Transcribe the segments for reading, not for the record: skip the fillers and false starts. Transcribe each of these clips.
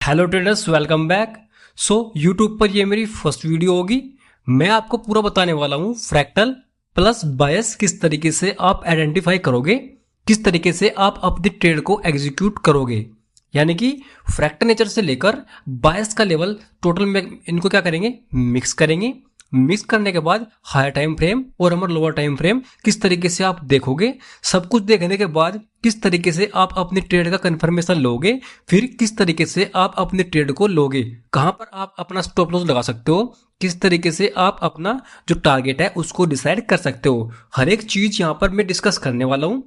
Hello traders, welcome back. YouTube पर ये मेरी फर्स्ट वीडियो होगी। मैं आपको पूरा बताने वाला हूँ फ्रैक्टल प्लस बायस किस तरीके से आप आइडेंटिफाई करोगे, किस तरीके से आप अपनी ट्रेड को एग्जीक्यूट करोगे। यानी कि फ्रैक्टल नेचर से लेकर बायस का लेवल टोटल में इनको क्या करेंगे, मिक्स करेंगे। मिक्स करने के बाद हायर टाइम फ्रेम और हमारा लोअर टाइम फ्रेम किस तरीके से आप देखोगे, सब कुछ देखने के बाद किस तरीके से आप अपनी ट्रेड का कंफर्मेशन लोगे, फिर किस तरीके से आप अपनी ट्रेड को लोगे, कहां पर आप अपना स्टॉप लॉस लगा सकते हो, किस तरीके से आप अपना जो टारगेट है उसको डिसाइड कर सकते हो। हर एक चीज यहां पर मैं डिस्कस करने वाला हूं।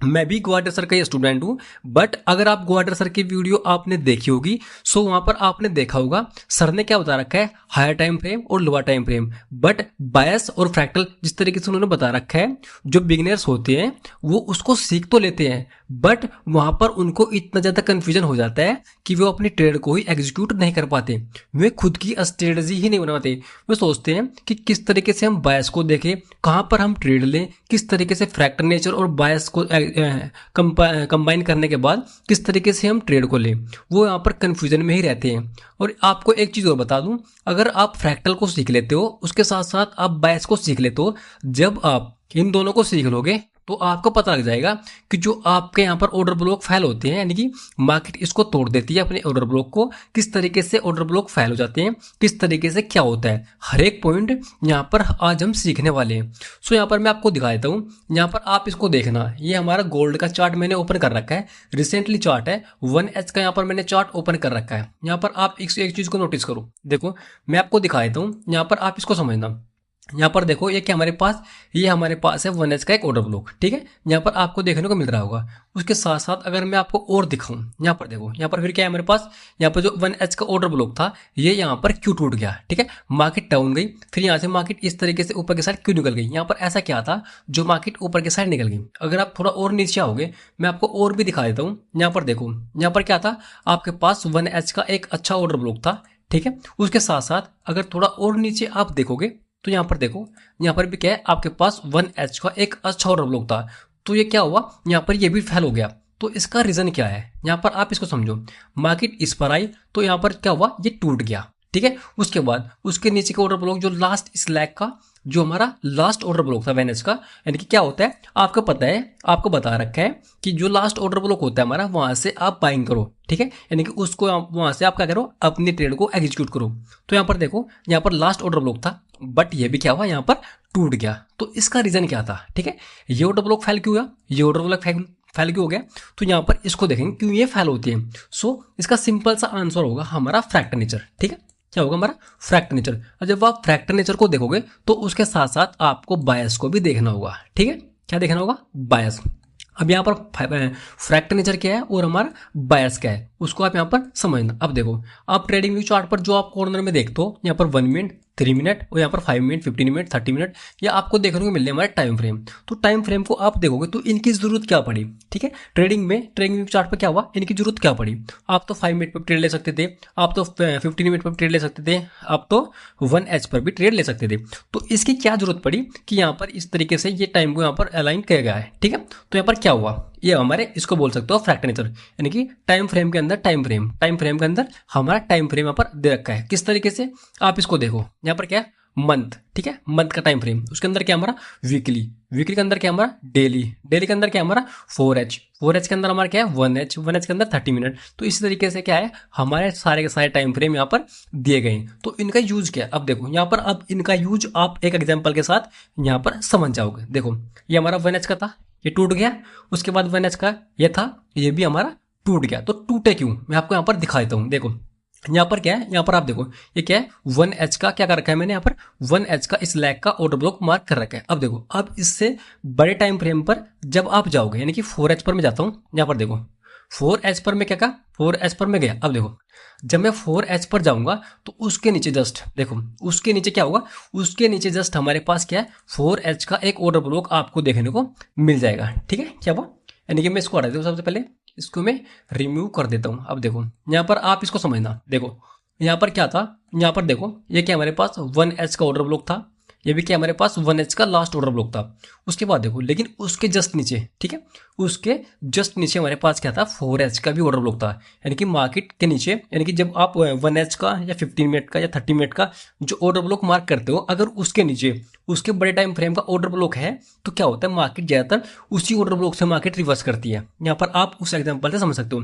मैं भी ग्वाडर सर का ही स्टूडेंट हूं, बट अगर आप ग्वाडर सर की वीडियो आपने देखी होगी सो वहां पर आपने देखा होगा सर ने क्या बता रखा है, हायर टाइम फ्रेम और लोअर टाइम फ्रेम। बट बायस और फ्रैक्टल जिस तरीके से उन्होंने बता रखा है, जो बिगिनर्स होते हैं वो उसको सीख तो लेते हैं, बट वहां पर उनको इतना ज्यादा कंफ्यूजन हो जाता है कि वो अपनी ट्रेड को ही एग्जीक्यूट नहीं कर पाते। वे खुद की स्ट्रेटजी ही नहीं बनाते। वे सोचते हैं कि किस तरीके से हम बायस को देखें, कहां पर हम ट्रेड लें, किस तरीके से फ्रैक्टल नेचर और बायस को कंबाइन करने के बाद किस तरीके से हम ट्रेड को लें। वो यहाँ पर कंफ्यूजन में ही रहते हैं। और आपको एक चीज़ और बता दूं, अगर आप फ्रैक्टल को सीख लेते हो उसके साथ साथ आप बायस को सीख लेते हो, जब आप इन दोनों को सीख लोगे तो आपको पता लग जाएगा कि जो आपके यहाँ पर ऑर्डर ब्लॉक फेल होते हैं, यानी कि मार्केट इसको तोड़ देती है अपने ऑर्डर ब्लॉक को, किस तरीके से ऑर्डर ब्लॉक फेल हो जाते हैं, किस तरीके से क्या होता है, हर एक पॉइंट यहाँ पर आज हम सीखने वाले हैं। यहाँ पर मैं आपको दिखा देता हूँ। यहाँ पर आप इसको देखना, ये हमारा गोल्ड का चार्ट मैंने ओपन कर रखा है, रिसेंटली चार्ट है 1H का। यहाँ पर मैंने चार्ट ओपन कर रखा है। यहाँ पर आप एक चीज को नोटिस करो, देखो मैं आपको दिखा देता हूँ। यहाँ पर आप इसको समझना। यहाँ पर देखो ये क्या हमारे पास है 1H का एक ऑर्डर ब्लॉक, ठीक है, यहाँ पर आपको देखने को मिल रहा होगा। उसके साथ साथ अगर मैं आपको और दिखाऊं, यहाँ पर देखो, यहाँ पर फिर क्या है हमारे पास, यहाँ पर जो 1H का ऑर्डर ब्लॉक था ये यहाँ पर क्यों टूट गया, ठीक है, मार्केट डाउन गई, फिर यहाँ से मार्केट इस तरीके से ऊपर के साइड क्यों निकल गई। यहाँ पर ऐसा क्या था जो मार्केट ऊपर के साइड निकल गई। अगर आप थोड़ा और नीचे आओगे, मैं आपको और भी दिखा देता हूँ। यहाँ पर देखो, यहाँ पर क्या था, आपके पास 1H का एक अच्छा ऑर्डर ब्लॉक था, ठीक है। उसके साथ साथ अगर थोड़ा और नीचे आप देखोगे तो यहाँ पर देखो, यहाँ पर भी क्या है, आपके पास 1H का एक अच्छा ऑर्डर ब्लॉक था। तो ये क्या हुआ, यहाँ पर ये भी फेल हो गया। तो इसका रीजन क्या है, यहाँ पर आप इसको समझो। मार्केट इस पर आई तो यहाँ पर क्या हुआ, ये टूट गया, ठीक है। उसके बाद उसके नीचे का ऑर्डर ब्लॉक जो लास्ट स्लैग का, जो हमारा लास्ट ऑर्डर ब्लॉक था वेनेस का, यानी कि क्या होता है आपको पता है, आपको बता रखा है कि जो लास्ट ऑर्डर ब्लॉक होता है हमारा, वहां से आप बाइंग करो, ठीक है, यानी कि उसको वहां से आप क्या करो, अपनी ट्रेड को एग्जीक्यूट करो। तो यहाँ पर देखो, यहाँ पर लास्ट ऑर्डर ब्लॉक था, बट ये भी क्या हुआ, यहाँ पर टूट गया। तो इसका रीजन क्या था, ठीक है, ये ऑर्डर ब्लॉक फेल क्यों हुआ, ये ऑर्डर ब्लॉक फेल क्यों हो गया। तो यहाँ पर इसको देखेंगे क्यों ये फेल होती है। इसका सिंपल सा आंसर होगा हमारा फ्रैक्टल नेचर, ठीक है। क्या होगा हमारा फ्रैक्टल नेचर। और जब आप फ्रैक्टल नेचर को देखोगे तो उसके साथ साथ आपको बायस को भी देखना होगा, ठीक है। क्या देखना होगा, बायस। अब यहाँ पर फ्रैक्टल नेचर क्या है और हमारा बायस क्या है, उसको आप यहाँ पर समझना। अब देखो, आप ट्रेडिंग व्यू चार्ट पर जो आप कॉर्नर में देखते हो, यहाँ पर 1 मिनट, 3 मिनट और यहाँ पर 5 मिनट, 15 मिनट, 30 मिनट, या आपको देखने को मिल रहे हमारे टाइम फ्रेम। तो टाइम फ्रेम को आप देखोगे तो इनकी जरूरत क्या पड़ी, ठीक है। ट्रेडिंग चार्ट पर क्या हुआ, इनकी जरूरत क्या पड़ी। आप तो 5 मिनट पर ट्रेड ले सकते थे, आप तो 15 मिनट पर ट्रेड ले सकते थे, आप तो 1H पर भी ट्रेड ले सकते थे। तो इसकी क्या जरूरत पड़ी कि यहाँ पर इस तरीके से ये टाइम को यहाँ पर अलाइन किया गया है, ठीक है। तो यहाँ पर क्या हुआ, ये हमारे इसको बोल सकते हो फ्रैक्टल नेचर, यानी कि टाइम फ्रेम के अंदर टाइम फ्रेम के अंदर हमारा टाइम फ्रेम यहाँ पर दे रखा है। किस तरीके से, आप इसको देखो, यहाँ पर क्या है मंथ, ठीक है, मंथ का टाइम फ्रेम, उसके अंदर क्या हमारा वीकली के अंदर क्या हमारा डेली के अंदर क्या हमारा 4H के अंदर हमारा क्या है 1H के अंदर 30 मिनट। तो इसी तरीके से क्या है, हमारे सारे के सारे टाइम फ्रेम यहाँ पर दिए गए। तो इनका यूज क्या है, अब देखो यहाँ पर, अब इनका यूज आप एक एग्जाम्पल के साथ यहाँ पर समझ जाओगे। देखो ये हमारा 1H का था, ये टूट गया। उसके बाद 1H का ये था, ये भी हमारा टूट गया। तो टूटे क्यों, मैं आपको यहाँ पर दिखा देता हूँ। देखो यहाँ पर क्या है, यहाँ पर आप देखो ये क्या है, 1H का क्या कर रखा है मैंने, यहाँ पर 1H का इस लैग का ऑर्डर ब्लॉक मार्क कर रखा है। अब देखो, अब इससे बड़े टाइम फ्रेम पर जब आप जाओगे, यानी कि 4H पर मैं जाता हूँ, यहाँ पर देखो 4H पर मैं क्या कहा, 4H पर मैं गया। अब देखो जब मैं 4H पर जाऊंगा तो उसके नीचे जस्ट देखो, उसके नीचे क्या होगा, उसके नीचे जस्ट हमारे पास क्या है, 4H का एक ऑर्डर ब्लॉक आपको देखने को मिल जाएगा, ठीक है। क्या हुआ, यानी कि मैं इसको हटा देता हूँ, सबसे पहले इसको मैं रिमूव कर देता हूँ। अब देखो यहाँ पर आप इसको समझना, देखो यहाँ पर क्या था, यहाँ पर देखो ये क्या हमारे पास 1H का ऑर्डर ब्लॉक था, ये भी क्या हमारे पास 1H का लास्ट ऑर्डर ब्लॉक था। उसके बाद देखो, लेकिन उसके जस्ट नीचे, ठीक है, उसके जस्ट नीचे हमारे पास क्या था, 4H का भी ऑर्डर ब्लॉक था। यानी कि मार्केट के नीचे, यानी कि जब आप 1H का या 15 मिनट का या 30 मिनट का जो ऑर्डर ब्लॉक मार्क करते हो, अगर उसके नीचे उसके बड़े टाइम फ्रेम का ऑर्डर ब्लॉक है तो क्या होता है, मार्केट ज़्यादातर उसी ऑर्डर ब्लॉक से मार्केट रिवर्स करती है। यहाँ पर आप उस एग्जाम्पल से समझ सकते हो।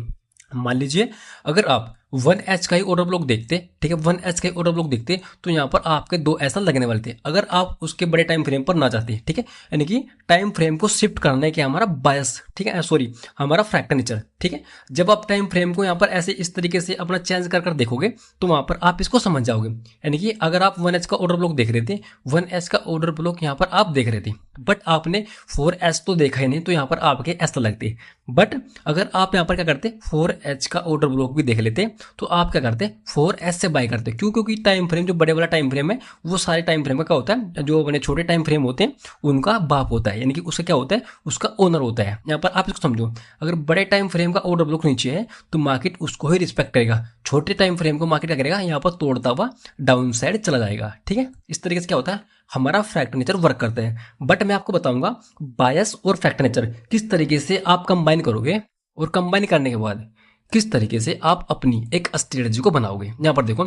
मान लीजिए अगर आप 1H का ही ऑर्डर ब्लॉक देखते, ठीक है, 1H का ही ऑर्डर ब्लॉक देखते तो यहाँ पर आपके 2 ऐसा लगने वाले थे, अगर आप उसके बड़े टाइम फ्रेम पर ना जाते, ठीक है। यानी कि टाइम फ्रेम को शिफ्ट करना है कि हमारा बायस, ठीक है, सॉरी, हमारा फ्रैक्टल नेचर, ठीक है। जब आप टाइम फ्रेम को यहाँ पर ऐसे इस तरीके से अपना चेंज कर देखोगे तो वहां पर आप इसको समझ जाओगे। यानी कि अगर आप 1H का ऑर्डर ब्लॉक देख रहे थे, 1H का ऑर्डर ब्लॉक यहाँ पर आप देख रहे थे, बट आपने 4H तो देखा ही नहीं, तो यहाँ पर आपके ऐसा लगते। बट अगर आप यहाँ पर क्या करते, 4H का ऑर्डर ब्लॉक भी देख लेते तो आप क्या करते, 4H से बाय करते। क्यों? क्योंकि टाइम फ्रेम जो बड़े वाला टाइम फ्रेम है वो सारे टाइम फ्रेम का क्या होता है, जो अपने छोटे टाइम फ्रेम होते हैं उनका बाप होता है, यानी कि उसका क्या होता है, उसका ओनर होता है। यहाँ पर आप इसको समझो, अगर बड़े टाइम फ्रेम का ऑर्डर ब्लॉक नीचे है तो मार्केट उसको ही रिस्पेक्ट करेगा, छोटे टाइम फ्रेम को मार्केट क्या करेगा, यहाँ पर तोड़ता हुआ डाउन साइड चला जाएगा, ठीक है। इस तरीके से क्या होता है, हमारा फ्रैक्टल नेचर वर्क करता है। बट मैं आपको बताऊंगा बायस और फ्रैक्टल नेचर किस तरीके से आप कंबाइन करोगे, और कंबाइन करने के बाद किस तरीके से आप अपनी एक स्ट्रेटजी को बनाओगे। यहाँ पर देखो,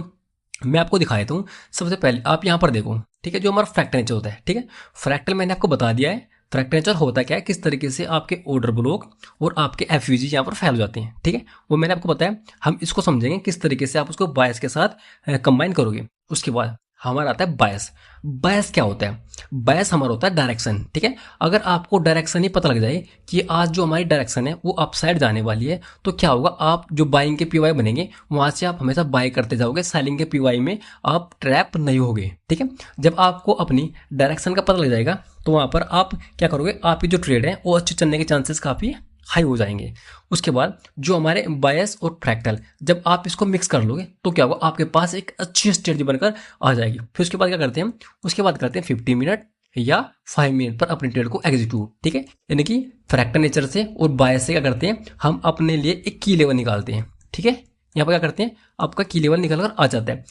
मैं आपको दिखा देता हूँ। सबसे पहले आप यहाँ पर देखो, ठीक है, जो हमारा फ्रैक्टल नेचर होता है, ठीक है, फ्रैक्टल मैंने आपको बता दिया है। फ्रैक्टल नेचर होता क्या है, किस तरीके से आपके ऑर्डर ब्लॉक और आपके एफयूजी यहाँ पर फैल जाते हैं, ठीक है, वो मैंने आपको बताया। हम इसको समझेंगे किस तरीके से आप उसको बायस के साथ कंबाइन करोगे। उसके बाद हमारा आता है बायस। बायस क्या होता है, बायस हमारा होता है डायरेक्शन, ठीक है। अगर आपको डायरेक्शन ही पता लग जाए कि आज जो हमारी डायरेक्शन है वो अप साइड जाने वाली है, तो क्या होगा, आप जो बाइंग के पीवाई बनेंगे वहां से आप हमेशा बाय करते जाओगे, सेलिंग के पीवाई में आप ट्रैप नहीं होगे, ठीक है। जब आपको अपनी डायरेक्शन का पता लग जाएगा तो वहां पर आप क्या करोगे, आपकी जो ट्रेड है वो अच्छे चलने के चांसेस काफी हाई हो जाएंगे। उसके बाद जो हमारे बायस और फ्रैक्टल, जब आप इसको मिक्स कर लोगे तो क्या होगा, आपके पास एक अच्छी स्ट्रेटजी बनकर आ जाएगी। फिर उसके बाद क्या करते हैं, उसके बाद करते हैं 50 मिनट या 5 मिनट पर अपनी ट्रेड को एग्जीक्यूट, ठीक है। यानी कि फ्रैक्टल नेचर से और बायस से क्या करते हैं, हम अपने लिए एक की लेवल निकालते हैं, ठीक है। यहाँ पर क्या करते हैं, आपका की लेवल निकल कर आ जाता है।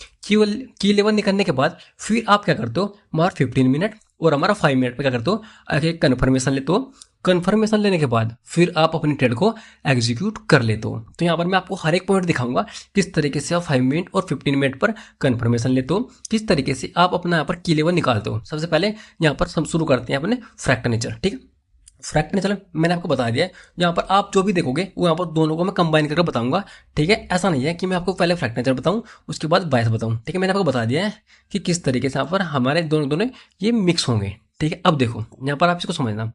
की लेवल निकलने के बाद फिर आप क्या करते हो, हमारा 15 मिनट और हमारा 5 मिनट पर क्या करते हो, एक कन्फर्मेशन लेते हो। कन्फर्मेशन लेने के बाद फिर आप अपनी ट्रेड को एग्जीक्यूट कर लेते हो। तो यहाँ पर मैं आपको हर एक पॉइंट दिखाऊंगा किस तरीके से आप 5 मिनट और 15 मिनट पर कन्फर्मेशन लेते हो, किस तरीके से आप अपना यहाँ पर की लेवल निकालते हो। सबसे पहले यहाँ पर हम शुरू करते हैं अपने फ्रैक्टल नेचर, ठीक है। फ्रैक्टल नेचर मैंने आपको बता दिया है, यहाँ पर आप जो भी देखोगे वो यहाँ पर दोनों को मैं कंबाइन करके बताऊंगा, ठीक है। ऐसा नहीं है कि मैं आपको पहले फ्रैक्टल नेचर बताऊं उसके बाद बायस बताऊं, ठीक है। मैंने आपको बता दिया है कि किस तरीके से यहाँ पर हमारे दोनों दोनों ये मिक्स होंगे, ठीक है। अब देखो यहाँ पर आप इसको समझना,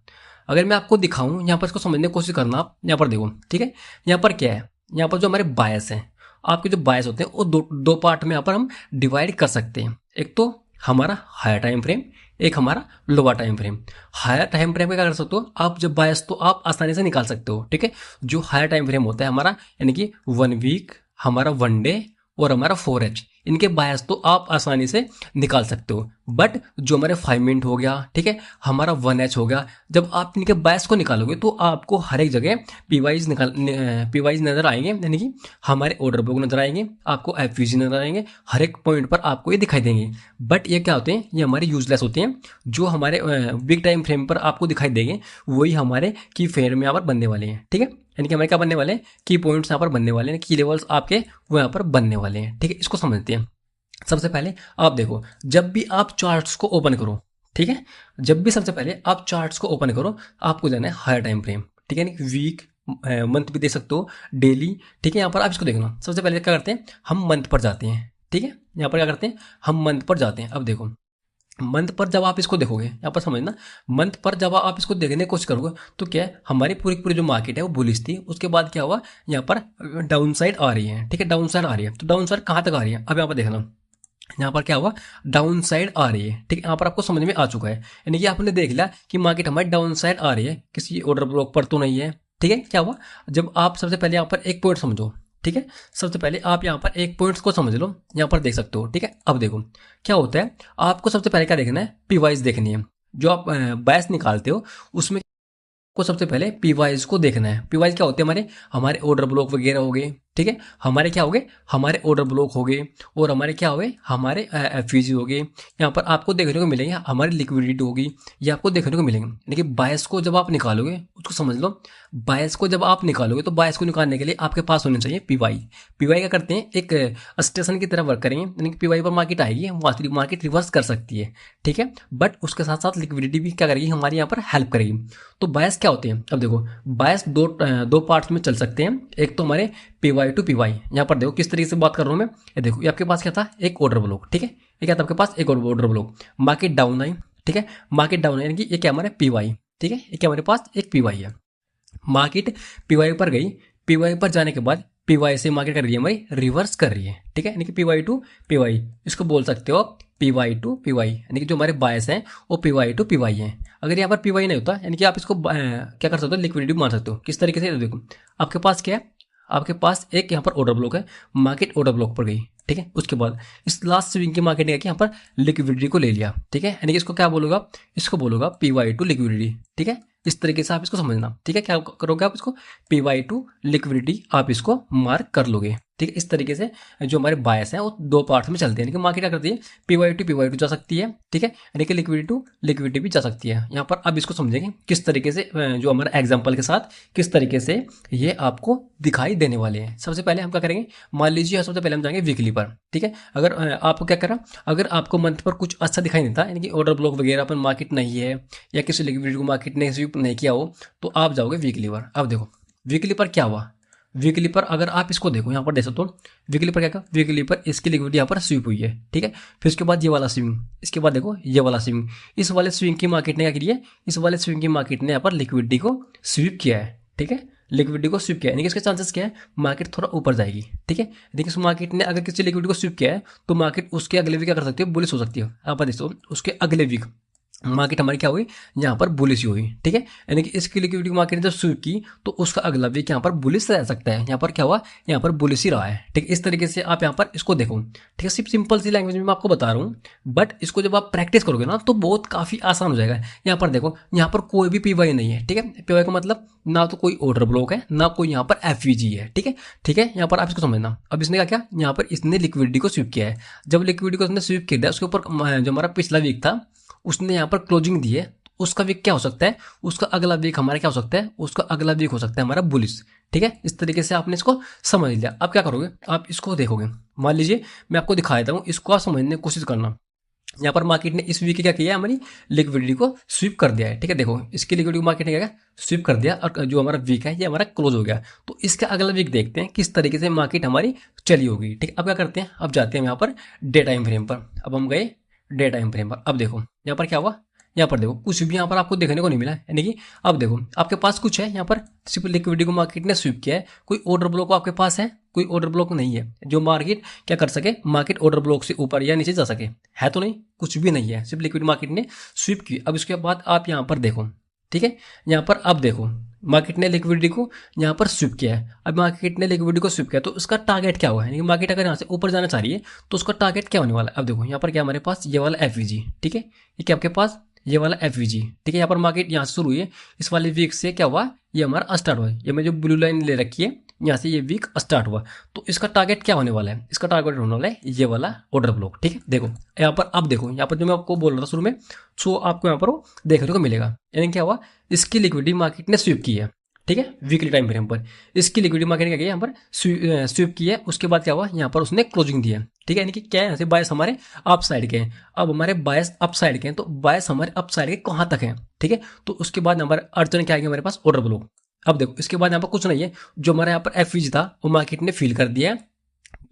अगर मैं आपको दिखाऊं यहाँ पर इसको समझने की कोशिश करना आप, यहाँ पर देखो, ठीक है। यहाँ पर क्या है, यहाँ पर जो हमारे बायस हैं, आपके जो बायस होते हैं वो दो पार्ट में यहाँ पर हम डिवाइड कर सकते हैं। एक तो हमारा हायर टाइम फ्रेम, एक हमारा lower time frame. Higher time frame में क्या कर सकते हो आप, जब बायस तो आप आसानी से निकाल सकते हो, ठीक है। जो हायर टाइम फ्रेम होता है हमारा, यानी कि 1 वीक, हमारा 1 डे और हमारा 4H, इनके बायस तो आप आसानी से निकाल सकते हो। बट जो हमारे 5 मिनट हो गया, ठीक है, हमारा 1H हो गया, जब आप इनके बायस को निकालोगे तो आपको हर एक जगह पीवाइज नजर आएंगे, यानी कि हमारे ऑर्डर बुक नजर आएंगे, आपको एफयूजी नजर आएंगे, हर एक पॉइंट पर आपको ये दिखाई देंगे। बट ये क्या होते हैं, ये हमारे यूजलेस होते हैं। जो हमारे बिग टाइम फ्रेम पर आपको दिखाई देंगे वही हमारे की फ्रेम में यहाँ पर बनने वाले हैं, ठीक है। यानी कि हमारे क्या बनने वाले हैं, की पॉइंट्स यहाँ पर बनने वाले हैं, की लेवल्स आपके वो यहाँ पर बनने वाले हैं, ठीक है। इसको समझते हैं। सबसे पहले आप देखो, जब भी आप चार्ट्स को ओपन करो, ठीक है, जब भी सबसे पहले आप चार्ट्स को ओपन करो आपको जाना है हायर टाइम फ्रेम, ठीक है, यानी वीक, मंथ भी दे सकते हो, डेली, ठीक है। यहाँ पर आप इसको देखना, सबसे पहले क्या करते हैं, हम मंथ पर जाते हैं, ठीक है। यहाँ पर क्या करते हैं, हम मंथ पर जाते हैं। अब देखो मंथ पर जब आप इसको देखोगे, यहाँ पर समझना, मंथ पर जब आप इसको देखने की कोशिश करोगे तो क्या है, हमारी पूरी पूरी जो मार्केट है वो बुलिश थी। उसके बाद क्या हुआ, यहाँ पर डाउन साइड आ रही है, ठीक है, डाउन साइड आ रही है। तो डाउन साइड कहाँ तक आ रही है, अब यहाँ पर देखना, यहाँ पर क्या हुआ, डाउन साइड आ रही है, ठीक है। यहाँ पर आपको समझ में आ चुका है, यानी कि आपने देख लिया कि मार्केट हमारी डाउन साइड आ रही है, किसी ऑर्डर ब्लॉक पर तो नहीं है, ठीक है। क्या हुआ, जब आप सबसे पहले यहाँ पर एक पॉइंट समझो, ठीक है, सबसे पहले आप यहाँ पर एक पॉइंट्स को समझ लो, यहाँ पर देख सकते हो, ठीक है। अब देखो क्या होता है, आपको सबसे पहले क्या देखना है, पीवाइज देखनी है। जो आप बायस निकालते हो उसमें को सबसे पहले पीवाइज को देखना है। पीवाइज क्या होते हैं, हमारे ऑर्डर ब्लॉक वगैरह हो गए, ठीक है, हमारे क्या हो गए, हमारे ऑर्डर ब्लॉक हो गए, और हमारे क्या हो गए, हमारे एफवीजी हो गए। यहाँ पर आपको देखने को मिलेंगे हमारी लिक्विडिटी होगी, ये आपको देखने को मिलेंगे। लेकिन बायस को जब आप निकालोगे, उसको समझ लो, बायस को जब आप निकालोगे तो बायस को निकालने के लिए आपके पास होने चाहिए पीवाई। पीवाई क्या करते हैं, एक स्टेशन की तरह वर्क करेंगे, यानी कि पीवाई पर मार्केट आएगी, मार्केट रिवर्स कर सकती है, ठीक है, बट उसके साथ साथ लिक्विडिटी भी क्या करेगी, हमारी यहाँ पर हेल्प करेगी। तो बायस क्या होते हैं, अब देखो बायस दो पार्ट्स में चल सकते हैं। एक तो हमारे पीवाई टू पीवाई, यहाँ पर देखो किस तरीके से बात कर रहा हूँ मैं। ये देखो, ये आपके पास क्या था, एक ऑर्डर ब्लॉक, ठीक है, ये क्या था आपके पास, एक order block, market down I, ठीक है, मार्केट डाउन आई, यानी कि ये क्या हमारे पीवाई, ठीक है, ये क्या हमारे पास एक पीवाई है। मार्केट पीवाई पर गई, पीवाई पर जाने के बाद पीवाई से मार्केट कर रही है हमारी रिवर्स कर रही है, ठीक है, यानी कि पीवाई टू पीवाई, इसको बोल सकते हो पीवाई टू पीवाई, यानी कि जो हमारे बायस हैं वो पीवाई टू पीवाई हैं। अगर यहाँ पर पीवाई नहीं होता, यानी कि आप इसको क्या कर सकते हो, लिक्विडिटी मान सकते हो। किस तरीके से, देखो आपके पास क्या है, आपके पास एक यहाँ पर ऑर्डर ब्लॉक है, मार्केट ऑर्डर ब्लॉक पर गई, ठीक है, उसके बाद इस लास्ट स्विंग की मार्केट ने यहाँ पर लिक्विडिटी को ले लिया, ठीक है, यानी कि इसको क्या बोलोगा, इसको बोलोगा पीवाई टू लिक्विडिटी, ठीक है, इस तरीके से आप इसको समझना, ठीक है, क्या करोगे आप इसको पीवाई टू लिक्विडिटी आप इसको मार्क कर लोगे, ठीक है। इस तरीके से जो हमारे बायस हैं वो दो पार्ट में चलते हैं, यानी कि मार्केट क्या करती है, पीवाई टू जा सकती है, ठीक है, यानी कि लिक्विडिटी भी जा सकती है। यहाँ पर अब इसको समझेंगे किस तरीके से, जो हमारा एग्जाम्पल के साथ किस तरीके से ये आपको दिखाई देने वाले हैं। सबसे पहले हम क्या करेंगे, मान लीजिए सबसे पहले हम जाएंगे वीकली पर, ठीक है, अगर आपको क्या करा, अगर आपको मंथ पर कुछ अच्छा दिखाई देता, यानी कि ऑर्डर ब्लॉक वगैरह पर मार्केट नहीं है, या किसी लिक्विडिटी को मार्केट ने स्वीप नहीं किया हो, तो आप जाओगे वीकली पर। अब देखो वीकली पर क्या हुआ, वीकली पर अगर आप इसको देखो, यहाँ पर देख सकते हो वीकली पर क्या कहा, वीकली पर इसकी लिक्विडिटी यहाँ पर स्वीप हुई है, ठीक है, फिर उसके बाद ये वाला स्विंग, इसके बाद देखो ये वाला स्विंग, इस वाले स्विंग की मार्केट ने क्या किया है, इस वाले स्विंग की मार्केट ने यहाँ पर लिक्विडिटी को स्वीप किया है, ठीक है, लिक्विडिटी को स्वीप किया है, यानी कि इसके चांसेस क्या है, मार्केट थोड़ा ऊपर जाएगी, ठीक है, यानी कि इस मार्केट ने अगर किसी लिक्विडिटी को स्वीप किया है तो मार्केट उसके अगले वीक क्या कर सकती है, बुलिश हो सकती है। आप देखो उसके अगले वीक मार्केट हमारी क्या हुई, यहाँ पर बुलिश हुई, ठीक है, यानी कि इसकी लिक्विडिटी मार्केट ने जब स्वीप की तो उसका अगला वीक यहाँ पर बुलिश रह सकता है। यहाँ पर क्या हुआ, यहाँ पर बुलिश ही रहा है, ठीक है, इस तरीके से आप यहाँ पर इसको देखो, ठीक है, सिर्फ सिंपल सी लैंग्वेज में मैं आपको बता रहा हूँ, बट इसको जब आप प्रैक्टिस करोगे ना तो बहुत काफी आसान हो जाएगा। यहाँ पर देखो, यहाँ पर कोई भी पीवाई नहीं है, ठीक है, पीवाई का मतलब ना तो कोई ऑर्डर ब्लॉक है, ना कोई यहाँ पर एफवीजी है, ठीक है, ठीक है, यहाँ पर आप इसको समझना। अब इसने क्या किया, यहाँ पर इसने लिक्विडिटी को स्वीप किया है, जब लिक्विडिटी को इसने स्वीप किया उसके ऊपर जो हमारा पिछला वीक था उसने यहाँ पर क्लोजिंग दी है, उसका वीक क्या हो सकता है, उसका अगला वीक हमारा क्या हो सकता है, उसका अगला वीक हो सकता है हमारा बुलिश, ठीक है, इस तरीके से आपने इसको समझ लिया। अब क्या करोगे, आप इसको देखोगे, मान लीजिए मैं आपको दिखा देता हूँ, इसको आप समझने की कोशिश करना। यहाँ पर मार्केट ने इस वीक क्या किया है, हमारी लिक्विडिटी को स्वीप कर दिया है, ठीक है, देखो इसकी लिक्विडिटी मार्केट ने क्या स्वीप कर दिया, और जो हमारा वीक है ये हमारा क्लोज हो गया। तो इसका अगला वीक देखते हैं किस तरीके से मार्केट हमारी चली होगी, ठीक है। अब क्या करते हैं, अब जाते हैं यहाँ पर डे टाइम फ्रेम पर, अब हम गए डे टाइम फ्रेम पर। अब देखो यहाँ पर क्या हुआ, यहाँ पर देखो कुछ भी यहाँ पर आपको देखने को नहीं मिला, यानी कि अब देखो आपके पास कुछ है, यहाँ पर सिर्फ लिक्विडिटी को मार्केट ने स्वीप किया है, कोई ऑर्डर ब्लॉक आपके पास है, कोई ऑर्डर ब्लॉक नहीं है जो मार्केट क्या कर सके, मार्केट ऑर्डर ब्लॉक से ऊपर या नीचे जा सके, है तो नहीं, कुछ भी नहीं है, सिर्फ लिक्विड मार्केट ने स्वीप की। अब इसके बाद आप यहाँ पर देखो, ठीक है, यहाँ पर अब देखो मार्केट ने लिक्विडिटी को यहाँ पर स्वीप किया है। अब मार्केट ने लिक्विडिटी को स्वीप किया तो उसका टारगेट क्या हुआ है, यानी मार्केट अगर यहाँ से ऊपर जाना चाह रही है तो उसका टारगेट क्या होने वाला है। अब देखो यहाँ पर क्या हमारे पास ये वाला एफवीजी, ठीक है, ये क्या आपके पास ये वाला एफवीजी, ठीक है, यहाँ पर मार्केट यहाँ से शुरू हुई है, इस वाले वीक से क्या हुआ, ये हमारा स्टार्ट हुआ है, ये मैं जो ब्लू लाइन ले रखी है यहाँ से ये वीक स्टार्ट हुआ, तो इसका टारगेट क्या होने वाला है, इसका टारगेट होने वाला है ये वाला ऑर्डर ब्लॉक, ठीक है। देखो यहाँ पर, अब देखो यहाँ पर जो मैं आपको बोल रहा था शुरू में, सो आपको यहाँ पर वो देखने को मिलेगा, यानी क्या हुआ, इसकी लिक्विडिटी मार्केट ने स्वीप की है, ठीक है, वीकली टाइम फ्रेम पर इसकी लिक्विडिटी मार्केट ने क्या किया, यहाँ पर स्वीप की है, उसके बाद क्या हुआ, यहाँ पर उसने क्लोजिंग दी है, ठीक है, यानी कि क्या है, यहाँ से बायस हमारे अप साइड के हैं। अब हमारे बायस अप साइड के हैं, तो बायस हमारे अप साइड के कहाँ तक है, ठीक है, तो उसके बाद हमारे अड़चन क्या आएगी, हमारे पास ऑर्डर ब्लॉक। अब देखो इसके बाद यहाँ पर कुछ नहीं है, जो हमारे यहाँ पर एफवीजी था वो मार्केट ने फील कर दिया है,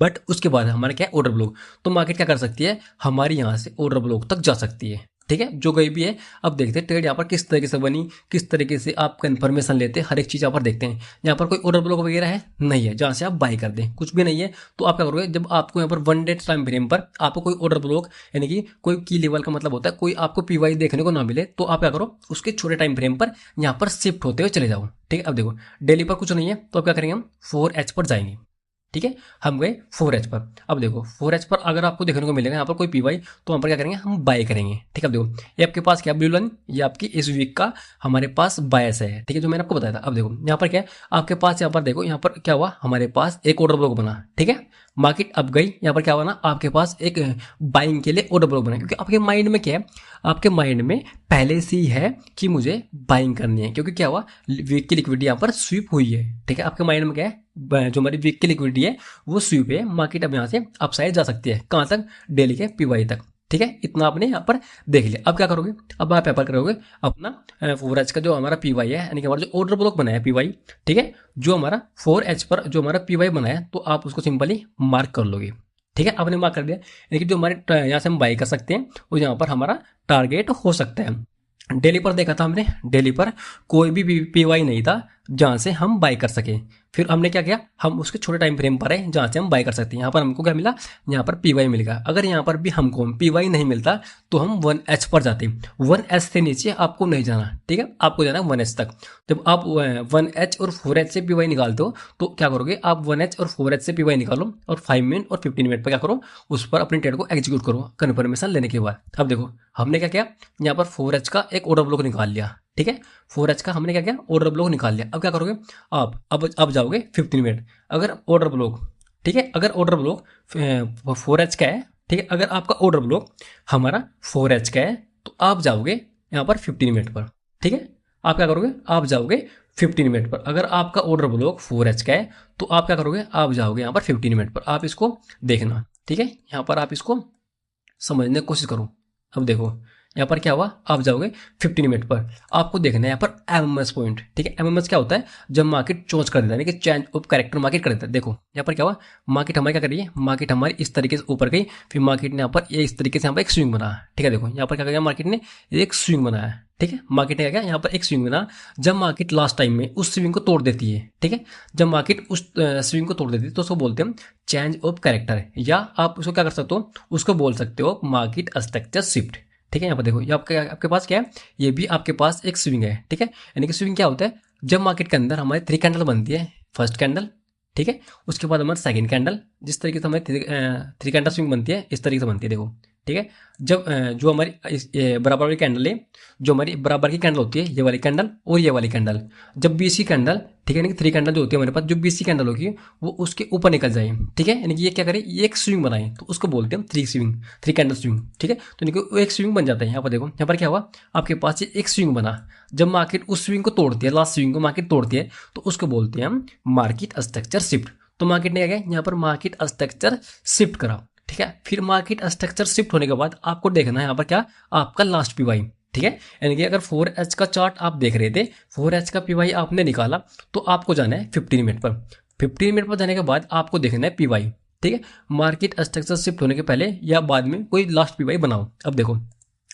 बट उसके बाद हमारा क्या है ऑर्डर ब्लॉक, तो मार्केट क्या कर सकती है, हमारी यहाँ से ऑर्डर ब्लॉक तक जा सकती है, ठीक है, जो गई भी है। अब देखते हैं ट्रेड यहाँ पर किस तरीके से बनी, किस तरीके से आप कंफर्मेशन लेते हैं, हर एक चीज़ यहाँ पर देखते हैं। यहाँ पर कोई ऑर्डर ब्लॉक वगैरह है नहीं है जहाँ से आप बाई कर दें, कुछ भी नहीं है, तो आप क्या करोगे, जब आपको यहाँ पर वन डे टाइम फ्रेम पर आपको कोई ऑर्डर ब्लॉक यानी कि कोई की लेवल का मतलब होता है कोई आपको पीवाई देखने को ना मिले, तो आप क्या करो, उसके छोटे टाइम फ्रेम पर यहाँ पर शिफ्ट होते हुए चले जाओ, ठीक है। अब देखो डेली पर कुछ नहीं है, तो अब क्या करेंगे, हम 4H पर जाएंगे, ठीक है, हम गए 4H पर। अब देखो 4H पर अगर आपको देखने को मिलेगा यहाँ पर कोई पीवाई, तो वहाँ पर क्या करेंगे, हम बाय करेंगे। ठीक है, अब देखो ये आपके पास क्या ब्लू लाइन, ये आपकी इस वीक का हमारे पास बायस है। ठीक है, जो मैंने आपको बताया था। अब देखो यहाँ पर क्या है आपके पास, यहाँ पर देखो यहाँ पर क्या हुआ, हमारे पास एक ऑर्डर ब्लॉक बना। ठीक है, मार्केट अब गई, यहाँ पर क्या हुआ ना, आपके पास एक बाइंग के लिए ऑर्डर ब्लॉक बना, क्योंकि आपके माइंड में क्या है, आपके माइंड में पहले से ही है कि मुझे बाइंग करनी है, क्योंकि क्या हुआ, वीक की लिक्विडिटी यहाँ पर स्वीप हुई है। ठीक है, आपके माइंड में क्या है, जो हमारी वीक की लिक्विडिटी है वो स्वीप है, मार्केट अब यहाँ से अपसाइड जा सकती है, कहाँ तक, डेली के पीवाई तक। ठीक है, इतना आपने यहाँ पर देख लिया। अब क्या करोगे, अब आप यहाँ पर करोगे अपना 4H का जो हमारा पीवाई है, यानी कि हमारा जो ऑर्डर ब्लॉक बनाया है पीवाई, ठीक है, जो हमारा 4H पर जो हमारा पीवाई बनाया है, तो आप उसको सिंपली मार्क कर लोगे। ठीक है, आपने मार्क कर दिया, यानी कि जो हमारे यहाँ से हम बाई कर सकते हैं, और यहाँ पर हमारा टारगेट हो सकता है। डेली पर देखा था हमने, डेली पर कोई भी पीवाई नहीं था जहाँ से हम बाय कर सके। फिर हमने क्या किया, हम उसके छोटे टाइम फ्रेम पर है जहाँ से हम बाय कर सकते हैं। यहाँ पर हमको क्या मिला, यहाँ पर पीवाई मिल गया। अगर यहाँ पर भी हमको पीवाई नहीं मिलता तो हम 1H पर जाते, 1H से नीचे आपको नहीं जाना। ठीक है, आपको जाना 1H तक। जब आप 1H और 4H से पीवाई निकालते हो तो क्या करोगे, आप 1H और 4H से पीवाई निकालो और 5 मिनट और 15 मिनट पर क्या करो, उस पर अपनी ट्रेड को एग्जीक्यूट करो कन्फर्मेशन लेने के बाद। अब देखो हमने क्या किया, यहाँ पर 4H का एक ऑर्डर ब्लॉक निकाल लिया। ठीक है, 4H का हमने क्या किया, ऑर्डर ब्लॉक निकाल लिया। अब क्या करोगे आप, अब जाओगे 15 मिनट। अगर ऑर्डर ब्लॉक, ठीक है, अगर ऑर्डर ब्लॉक 4H का है, ठीक है, अगर आपका ऑर्डर ब्लॉक हमारा 4H का है, तो आप जाओगे यहाँ पर 15 मिनट पर। ठीक है, आप क्या करोगे, आप जाओगे 15 मिनट पर। अगर आपका ऑर्डर ब्लॉक 4H का है तो आप क्या करोगे, आप जाओगे यहाँ पर 15 मिनट पर। आप इसको देखना, ठीक है, यहाँ पर आप इसको समझने की कोशिश करो। अब देखो यहाँ पर क्या हुआ, आप जाओगे 15 मिनट पर, आपको देखना है यहाँ पर एमएमएस पॉइंट। ठीक है, एमएमएस क्या होता है, जब मार्केट चेंज कर देता है, यानी कि चेंज ऑफ कैरेक्टर मार्केट कर देता है। देखो यहाँ पर क्या हुआ, मार्केट हमारी क्या कर रही है, मार्केट हमारी इस तरीके से ऊपर गई, फिर मार्केट ने यहाँ पर ये इस तरीके से यहाँ पर एक स्विंग बना। ठीक है, देखो यहाँ पर क्या कर गया, मार्केट ने एक स्विंग बनाया। ठीक है, मार्केट ने क्या किया, यहाँ पर एक स्विंग बना। जब मार्केट लास्ट टाइम में उस स्विंग को तोड़ देती है, ठीक है, जब मार्केट उस स्विंग को तोड़ देती है तो उसको बोलते हैं चेंज ऑफ कैरेक्टर, या आप उसको क्या कर सकते हो, उसको बोल सकते हो मार्केट स्ट्रक्चर शिफ्ट। ठीक है, यहाँ पर देखो ये आपके पास क्या है, ये भी आपके पास एक स्विंग है। ठीक है, यानी कि स्विंग क्या होता है, जब मार्केट के अंदर हमारी 3 कैंडल बनती है, फर्स्ट कैंडल, ठीक है, उसके बाद हमारी सेकंड कैंडल, जिस तरीके से हमारी 3 कैंडल स्विंग बनती है इस तरीके से बनती है। देखो ठीक है, जब जो हमारी बराबर वाली कैंडल है, जो हमारी बराबर की कैंडल होती है, ये वाली कैंडल और ये वाली कैंडल, जब बीच की कैंडल, ठीक है, यानी कि 3 कैंडल जो होती है हमारे पास, जो बीच की कैंडल होगी वो उसके ऊपर निकल जाए। ठीक है, यानी कि ये क्या करे, ये एक स्विंग बनाए, तो उसको बोलते हैं 3 कैंडल स्विंग। ठीक है, तो यानी कि एक स्विंग बन जाता है। यहाँ पर देखो, यहाँ पर क्या हुआ, आपके पास ये एक स्विंग बना। जब मार्केट उस स्विंग को तोड़ती है, लास्ट स्विंग को मार्केट तोड़ती है, तो उसको बोलते हैं हम मार्केट स्ट्रक्चर शिफ्ट। तो मार्केट ने क्या किया, यहाँ पर मार्केट स्ट्रक्चर शिफ्ट करा। ठीक है, फिर मार्केट स्ट्रक्चर शिफ्ट होने के बाद आपको देखना है यहाँ पर क्या, आपका लास्ट पीवाई। ठीक है, यानी कि अगर 4H का चार्ट आप देख रहे थे, 4H का पीवाई आपने निकाला, तो आपको जाना है 15 मिनट पर। 15 मिनट पर जाने के बाद आपको देखना है पीवाई। ठीक है, मार्केट स्ट्रक्चर शिफ्ट होने के पहले या बाद में कोई लास्ट पीवाई बनाओ। अब देखो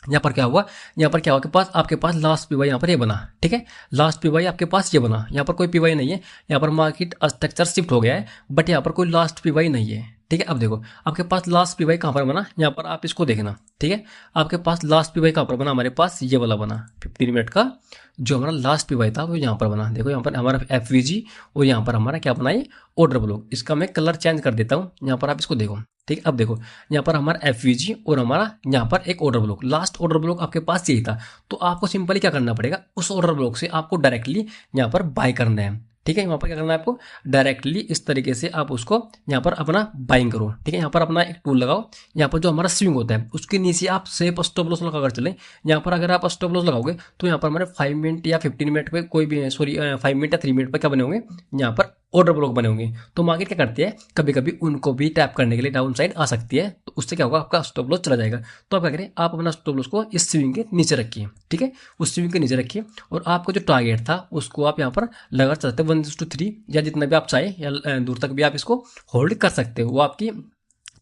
यहाँ पर क्या हुआ, यहाँ पर क्या हुआ, आपके पास लास्ट पीवाई यहाँ पर ये बना। ठीक है, लास्ट पीवाई आपके पास ये बना, यहाँ पर कोई पीवाई नहीं है, यहाँ पर मार्केट स्ट्रक्चर शिफ्ट हो गया है, बट यहाँ पर कोई लास्ट पीवाई नहीं है। ठीक है, अब देखो आपके पास लास्ट पीवाई कहाँ पर बना, यहाँ पर आप इसको देखना। ठीक है, आपके पास लास्ट पीवाई कहाँ पर बना, हमारे पास ये वाला बना 15 मिनट का, जो हमारा लास्ट पीवाई था वो यहाँ पर बना। देखो यहाँ पर हमारा एफवीजी और यहाँ पर हमारा क्या बना है, ऑर्डर ब्लॉक। इसका मैं कलर चेंज कर देता हूँ, यहाँ पर आप इसको देखो। ठीक है, अब देखो यहाँ पर हमारा एफवीजी और हमारा यहाँ पर एक order block, last order block आपके पास यही था। तो आपको सिंपली क्या करना पड़ेगा, उस ऑर्डर ब्लॉक से आपको डायरेक्टली यहाँ पर बाय करना है। ठीक है, वहाँ पर क्या करना है आपको, डायरेक्टली इस तरीके से आप उसको यहाँ पर अपना बाइंग करो। ठीक है, यहाँ पर अपना एक टूल लगाओ, यहाँ पर जो हमारा स्विंग होता है उसके नीचे आप सेफ स्टॉप लॉस लगाकर चलें। यहाँ पर अगर आप स्टॉप लॉस लगाओगे तो यहाँ पर हमारे 5 मिनट या 15 मिनट पे कोई भी 5 मिनट या 3 मिनट पर क्या बने होंगे, यहाँ पर ऑर्डर ब्लॉक बने होंगे। तो मार्केट क्या करती है, कभी कभी उनको भी टैप करने के लिए डाउन साइड आ सकती है, तो उससे क्या होगा, आपका स्टॉप लॉस चला जाएगा। तो आप क्या करें, आप अपना स्टॉप लॉस को इस स्विंग के नीचे रखिए। ठीक है, उस स्विंग के नीचे रखिए, और आपको जो टारगेट था उसको आप यहाँ पर लगा सकते हैं 1:3, या जितना भी आप चाहे या दूर तक भी आप इसको होल्ड कर सकते हो, वो आपकी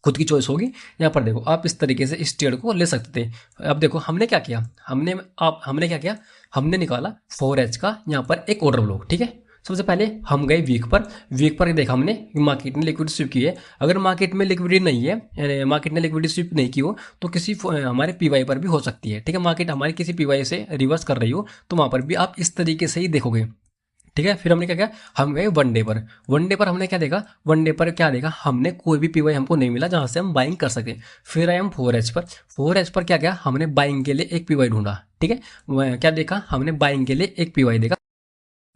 खुद की चॉइस होगी। यहाँ पर देखो आप इस तरीके से इस ट्रेड को ले सकते थे। अब देखो हमने क्या किया, हमने क्या किया, हमने निकाला 4H का यहाँ पर एक ऑर्डर ब्लॉक। ठीक है, सबसे पहले हम गए वीक पर देखा हमने मार्केट ने लिक्विडिटी स्विप की है। अगर मार्केट में लिक्विडिटी नहीं है, यानी मार्केट ने लिक्विडिटी स्विप नहीं की हो, तो किसी हमारे पीवाई पर भी हो सकती है। ठीक है, मार्केट हमारी किसी पीवाई से रिवर्स कर रही हो, तो वहाँ पर भी आप इस तरीके से ही देखोगे। ठीक है, फिर हमने क्या किया, हम गए वन डे पर। वन डे पर हमने क्या देखा, वन डे पर क्या देखा हमने, कोई भी पीवाई हमको नहीं मिला जहां से हम बाइंग कर सके। फिर आए हम 4H पर। 4H पर क्या किया हमने, बाइंग के लिए एक पीवाई ढूंढा। ठीक है, क्या देखा हमने, बाइंग के लिए एक पीवाई देखा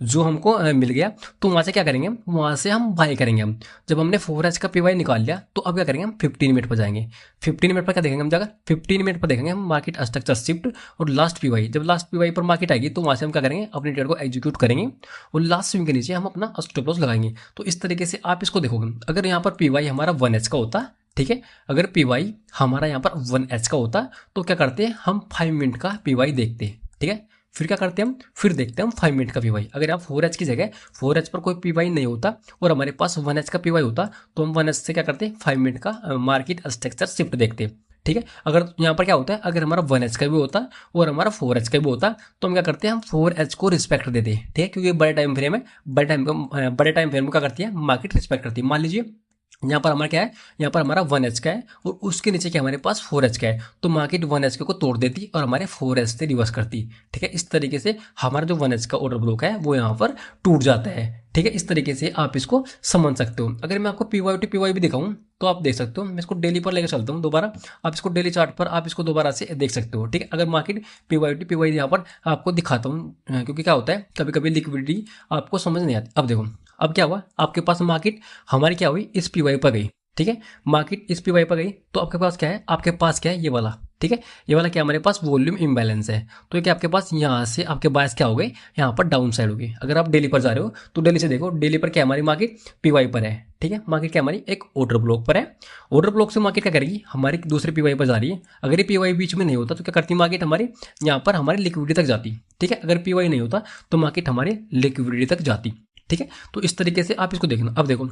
जो हमको मिल गया। तो वहाँ से क्या करेंगे, वहाँ से हम बाई करेंगे हम। जब हमने 4H का पीवाई निकाल लिया तो अब क्या करेंगे हम, 15 मिनट पर जाएंगे। 15 मिनट पर क्या देखेंगे हम, जाकर 15 मिनट पर देखेंगे हम मार्केट स्ट्रक्चर शिफ्ट और लास्ट पीवाई। जब लास्ट पीवाई पर मार्केट आएगी तो वहाँ से हम क्या करेंगे, अपने ट्रेड को एग्जीक्यूट करेंगे और लास्ट स्विंग के नीचे हम अपना स्टॉप लॉस लगाएंगे। तो इस तरीके से आप इसको देखोगे। अगर यहाँ पर पीवाई हमारा 1H का होता, ठीक है, अगर पीवाई हमारा यहाँ पर 1H का होता तो क्या करते हैं हम, 5 मिनट का पीवाई देखते हैं। ठीक है, फिर क्या करते हैं हम, फिर देखते हैं हम 5 मिनट का पीवाई। अगर आप 4H की जगह 4H पर कोई पीवाई नहीं होता और हमारे पास 1H का पीवाई होता तो हम 1H से क्या करते हैं, 5 मिनट का मार्केट स्ट्रक्चर शिफ्ट देखते हैं। ठीक है, अगर यहाँ पर क्या होता है, अगर हमारा 1H का भी होता और हमारा 4H का भी होता तो हम क्या करते हैं, हम 4H को रिस्पेक्ट देते हैं। ठीक है, क्योंकि बड़े टाइम फ्रेम है, बड़े टाइम फ्रेम में क्या करती है, मार्केट रिस्पेक्ट करती है। मान लीजिए यहाँ पर हमारा क्या है, यहाँ पर हमारा 1H का है और उसके नीचे क्या हमारे पास 4H का है, तो मार्केट 1H को तोड़ देती और हमारे 4H से रिवर्स करती। ठीक है, इस तरीके से हमारा जो 1H का ऑर्डर ब्लॉक है वो यहाँ पर टूट जाता है। ठीक है, इस तरीके से आप इसको समझ सकते हो। अगर मैं आपको पीवाई टू पीवाई भी दिखाऊं तो आप देख सकते हो। मैं इसको डेली पर लेकर चलता हूँ दोबारा, आप इसको डेली चार्ट पर आप इसको दोबारा से देख सकते हो। ठीक है, अगर मार्केट पीवाई टू पीवाई यहाँ पर आपको दिखाता हूँ, क्योंकि क्या होता है कभी कभी लिक्विडिटी आपको समझ नहीं आती। अब देखो, अब क्या हुआ, आपके पास मार्केट हमारी क्या हुई, इस पीवाई पर गई। ठीक है, मार्केट इस पीवाई पर गई तो आपके पास क्या है, आपके पास क्या है, ये वाला। ठीक है, ये वाला क्या हमारे पास वॉल्यूम इम्बैलेंस है। तो ये क्या आपके पास यहाँ से आपके बायस क्या हो गए, यहाँ पर डाउन साइड होगी। अगर आप डेली पर जा रहे हो तो डेली से देखो, डेली पर क्या हमारी मार्केट पीवाई पर है। ठीक है, मार्केट क्या हमारी एक ऑर्डर ब्लॉक पर है। ऑर्डर ब्लॉक से मार्केट क्या करेगी, हमारी दूसरे पीवाई पर जा रही है। अगर ये पीवाई बीच में नहीं होता तो क्या करती मार्केट हमारी, यहाँ पर हमारी लिक्विडिटी तक जाती। ठीक है, अगर पीवाई नहीं होता तो मार्केट हमारी लिक्विडिटी तक जाती। ठीक है, तो इस तरीके से आप इसको देखना। अब देखो